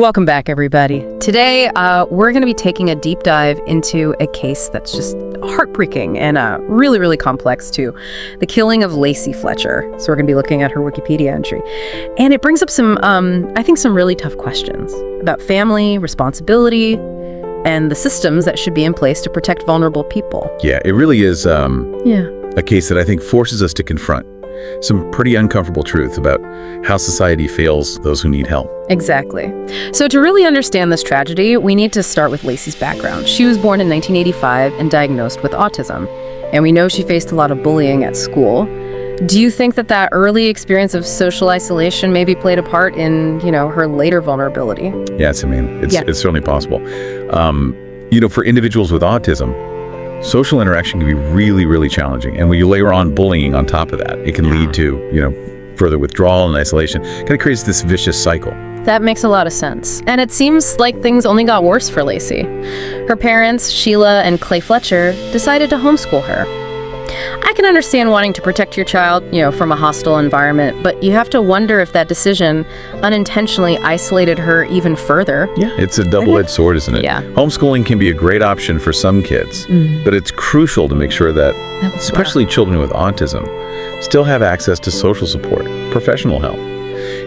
Welcome back, everybody. Today, we're going to be taking a deep dive into a case that's just heartbreaking and really, really complex, too. The killing of Lacey Fletcher. So we're going to be looking at her Wikipedia entry. And it brings up some, I think, some really tough questions about family, responsibility, and the systems that should be in place to protect vulnerable people. Yeah, it really is a case that I think forces us to confront some pretty uncomfortable truth about how society fails those who need help. Exactly. So to really understand this tragedy, we need to start with Lacey's background. She was born in 1985 and diagnosed with autism, and we know she faced a lot of bullying at school. Do you think that early experience of social isolation maybe played a part in, her later vulnerability? Yes, it's certainly possible. For individuals with autism, social interaction can be really, really challenging. And when you layer on bullying on top of that, it can lead to, further withdrawal and isolation. It kind of creates this vicious cycle. That makes a lot of sense. And it seems like things only got worse for Lacey. Her parents, Sheila and Clay Fletcher, decided to homeschool her. I can understand wanting to protect your child, from a hostile environment, but you have to wonder if that decision unintentionally isolated her even further. Yeah, it's a double-edged sword, isn't it? Yeah. Homeschooling can be a great option for some kids, but it's crucial to make sure that especially children with autism still have access to social support, professional help.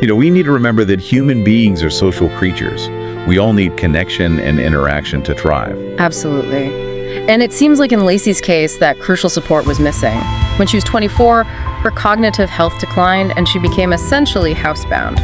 We need to remember that human beings are social creatures. We all need connection and interaction to thrive. Absolutely. And it seems like in Lacey's case, that crucial support was missing. When she was 24, her cognitive health declined and she became essentially housebound.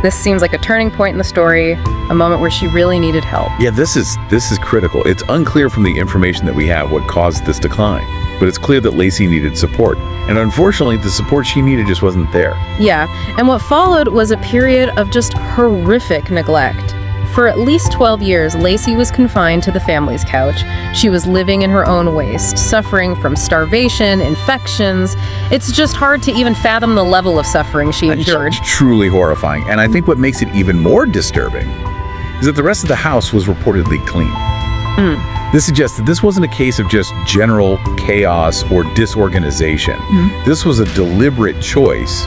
This seems like a turning point in the story, a moment where she really needed help. Yeah, this is critical. It's unclear from the information that we have what caused this decline, but it's clear that Lacey needed support. And unfortunately, the support she needed just wasn't there. Yeah, and what followed was a period of just horrific neglect. For at least 12 years, Lacey was confined to the family's couch. She was living in her own waste, suffering from starvation, infections. It's just hard to even fathom the level of suffering she endured. It's truly horrifying. And I think what makes it even more disturbing is that the rest of the house was reportedly clean. This suggests that this wasn't a case of just general chaos or disorganization. This was a deliberate choice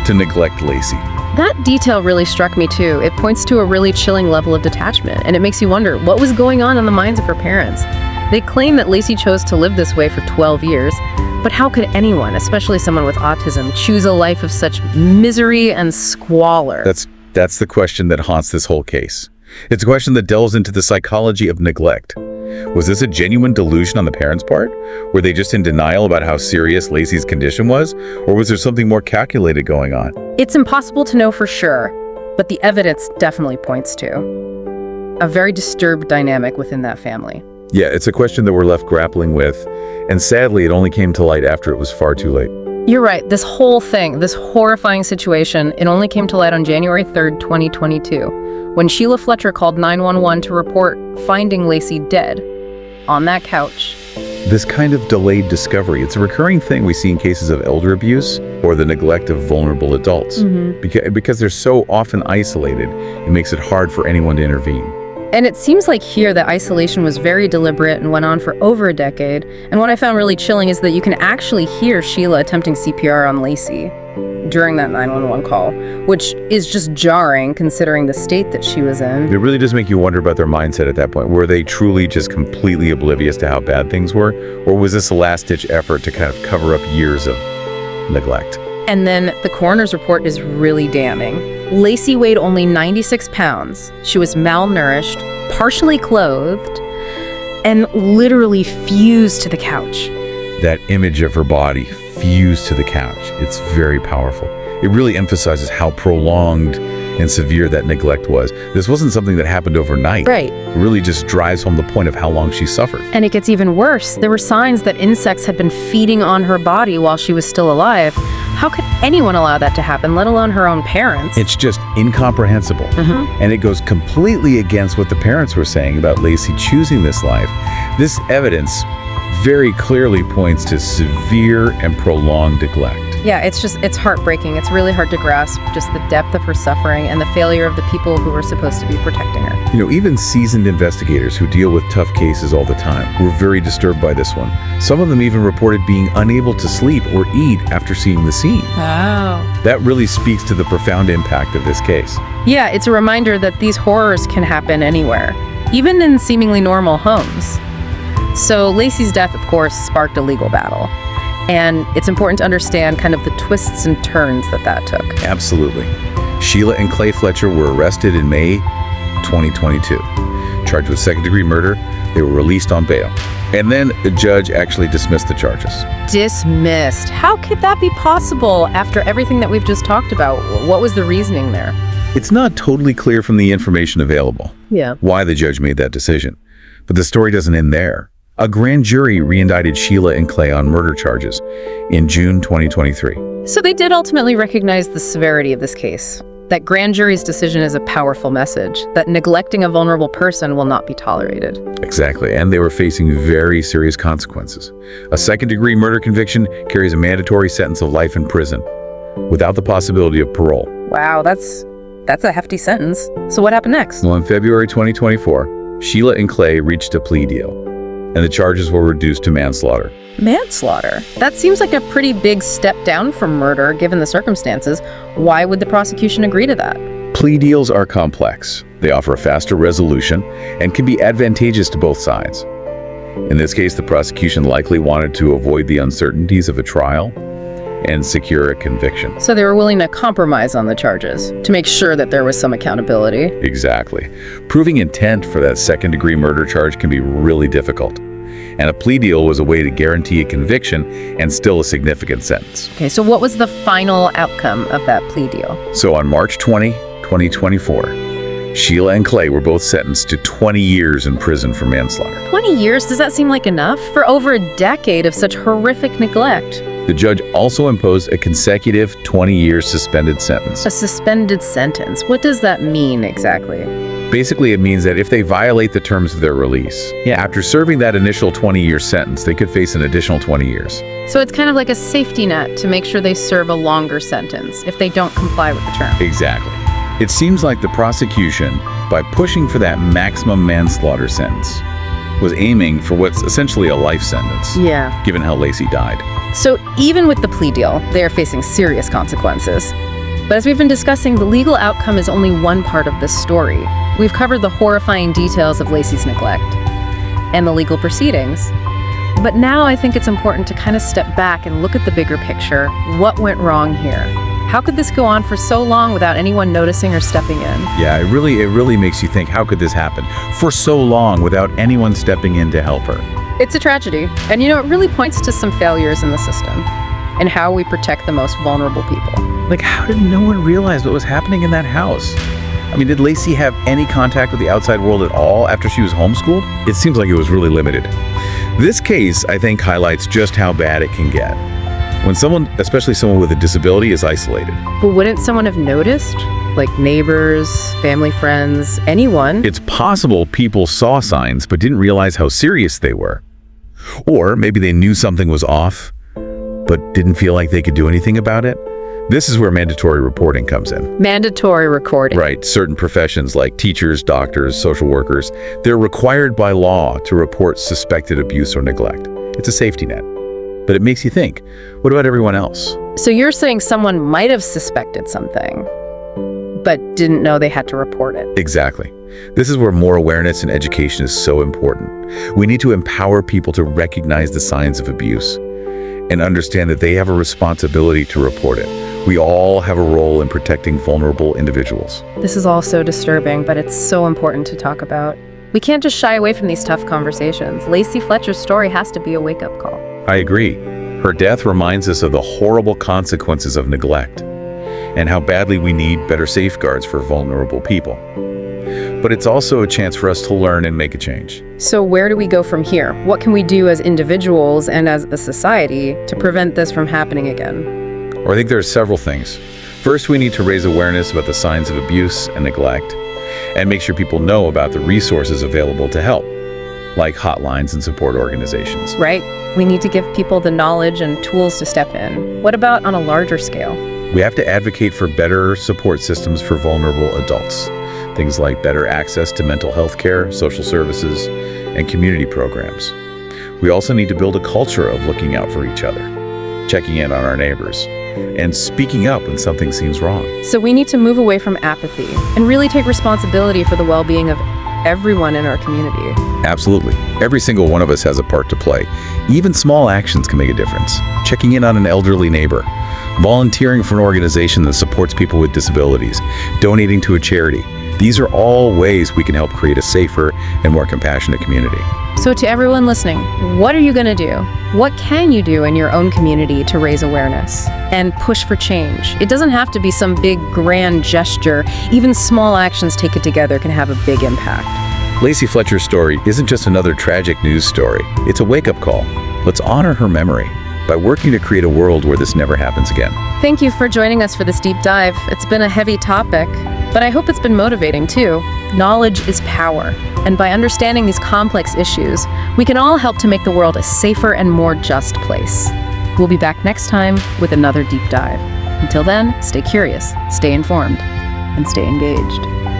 to neglect Lacey. That detail really struck me too. It points to a really chilling level of detachment, and it makes you wonder what was going on in the minds of her parents. They claim that Lacey chose to live this way for 12 years, but how could anyone, especially someone with autism, choose a life of such misery and squalor? That's the question that haunts this whole case. It's a question that delves into the psychology of neglect. Was this a genuine delusion on the parents' part? Were they just in denial about how serious Lacey's condition was? Or was there something more calculated going on? It's impossible to know for sure, but the evidence definitely points to a very disturbed dynamic within that family. Yeah, it's a question that we're left grappling with, and sadly, it only came to light after it was far too late. You're right. This whole thing, this horrifying situation, it only came to light on January 3rd, 2022, when Sheila Fletcher called 911 to report finding Lacey dead on that couch. This kind of delayed discovery, it's a recurring thing we see in cases of elder abuse or the neglect of vulnerable adults. Because they're so often isolated, it makes it hard for anyone to intervene. And it seems like here that isolation was very deliberate and went on for over a decade. And what I found really chilling is that you can actually hear Sheila attempting CPR on Lacey during that 911 call, which is just jarring considering the state that she was in. It really does make you wonder about their mindset at that point. Were they truly just completely oblivious to how bad things were? Or was this a last-ditch effort to kind of cover up years of neglect? And then the coroner's report is really damning. Lacey weighed only 96 pounds. She was malnourished, partially clothed, and literally fused to the couch. That image of her body fused to the couch, it's very powerful. It really emphasizes how prolonged and severe that neglect was. This wasn't something that happened overnight. Right. It really just drives home the point of how long she suffered. And it gets even worse. There were signs that insects had been feeding on her body while she was still alive. How could anyone allow that to happen, let alone her own parents? It's just incomprehensible. And it goes completely against what the parents were saying about Lacey choosing this life. This evidence very clearly points to severe and prolonged neglect. Yeah, it's heartbreaking. It's really hard to grasp just the depth of her suffering and the failure of the people who were supposed to be protecting her. You know, even seasoned investigators who deal with tough cases all the time were very disturbed by this one. Some of them even reported being unable to sleep or eat after seeing the scene. Wow. That really speaks to the profound impact of this case. Yeah, it's a reminder that these horrors can happen anywhere, even in seemingly normal homes. So Lacey's death, of course, sparked a legal battle. And it's important to understand kind of the twists and turns that took. Absolutely. Sheila and Clay Fletcher were arrested in May 2022. Charged with second-degree murder, they were released on bail. And then the judge actually dismissed the charges. Dismissed. How could that be possible after everything that we've just talked about? What was the reasoning there? It's not totally clear from the information available why the judge made that decision. But the story doesn't end there. A grand jury re-indicted Sheila and Clay on murder charges in June 2023. So they did ultimately recognize the severity of this case. That grand jury's decision is a powerful message, that neglecting a vulnerable person will not be tolerated. Exactly, and they were facing very serious consequences. A second-degree murder conviction carries a mandatory sentence of life in prison, without the possibility of parole. Wow, that's a hefty sentence. So what happened next? Well, in February 2024, Sheila and Clay reached a plea deal, and the charges were reduced to manslaughter. Manslaughter? That seems like a pretty big step down from murder, given the circumstances. Why would the prosecution agree to that? Plea deals are complex. They offer a faster resolution and can be advantageous to both sides. In this case, the prosecution likely wanted to avoid the uncertainties of a trial and secure a conviction. So they were willing to compromise on the charges to make sure that there was some accountability. Exactly. Proving intent for that second-degree murder charge can be really difficult. And a plea deal was a way to guarantee a conviction and still a significant sentence. Okay, so what was the final outcome of that plea deal? So on March 20, 2024, Sheila and Clay were both sentenced to 20 years in prison for manslaughter. 20 years? Does that seem like enough? For over a decade of such horrific neglect. The judge also imposed a consecutive 20-year suspended sentence. A suspended sentence? What does that mean exactly? Basically, it means that if they violate the terms of their release, after serving that initial 20-year sentence, they could face an additional 20 years. So it's kind of like a safety net to make sure they serve a longer sentence if they don't comply with the term. Exactly. It seems like the prosecution, by pushing for that maximum manslaughter sentence, was aiming for what's essentially a life sentence, given how Lacey died. So even with the plea deal, they are facing serious consequences. But as we've been discussing, the legal outcome is only one part of this story. We've covered the horrifying details of Lacey's neglect and the legal proceedings. But now I think it's important to kind of step back and look at the bigger picture. What went wrong here? How could this go on for so long without anyone noticing or stepping in? Yeah, it really makes you think, how could this happen for so long without anyone stepping in to help her? It's a tragedy. And it really points to some failures in the system and how we protect the most vulnerable people. Like, how did no one realize what was happening in that house? I mean, did Lacey have any contact with the outside world at all after she was homeschooled? It seems like it was really limited. This case, I think, highlights just how bad it can get when someone, especially someone with a disability, is isolated. But wouldn't someone have noticed? Like neighbors, family, friends, anyone? It's possible people saw signs but didn't realize how serious they were. Or maybe they knew something was off, but didn't feel like they could do anything about it. This is where mandatory reporting comes in. Mandatory recording. Right. Certain professions like teachers, doctors, social workers, they're required by law to report suspected abuse or neglect. It's a safety net. But it makes you think, what about everyone else? So you're saying someone might have suspected something, but didn't know they had to report it. Exactly. This is where more awareness and education is so important. We need to empower people to recognize the signs of abuse and understand that they have a responsibility to report it. We all have a role in protecting vulnerable individuals. This is all so disturbing, but it's so important to talk about. We can't just shy away from these tough conversations. Lacey Fletcher's story has to be a wake-up call. I agree. Her death reminds us of the horrible consequences of neglect and how badly we need better safeguards for vulnerable people. But it's also a chance for us to learn and make a change. So where do we go from here? What can we do as individuals and as a society to prevent this from happening again? Well, I think there are several things. First, we need to raise awareness about the signs of abuse and neglect and make sure people know about the resources available to help. like hotlines and support organizations. Right. We need to give people the knowledge and tools to step in. What about on a larger scale? We have to advocate for better support systems for vulnerable adults. Things like better access to mental health care, social services, and community programs. We also need to build a culture of looking out for each other, checking in on our neighbors, and speaking up when something seems wrong. So we need to move away from apathy and really take responsibility for the well-being of everyone in our community. Absolutely. Every single one of us has a part to play. Even small actions can make a difference. Checking in on an elderly neighbor, volunteering for an organization that supports people with disabilities, donating to a charity. These are all ways we can help create a safer and more compassionate community. So to everyone listening, what are you going to do? What can you do in your own community to raise awareness and push for change? It doesn't have to be some big grand gesture. Even small actions taken together can have a big impact. Lacey Fletcher's story isn't just another tragic news story. It's a wake-up call. Let's honor her memory by working to create a world where this never happens again. Thank you for joining us for this deep dive. It's been a heavy topic, but I hope it's been motivating too. Knowledge is power, and by understanding these complex issues, we can all help to make the world a safer and more just place. We'll be back next time with another deep dive. Until then, stay curious, stay informed, and stay engaged.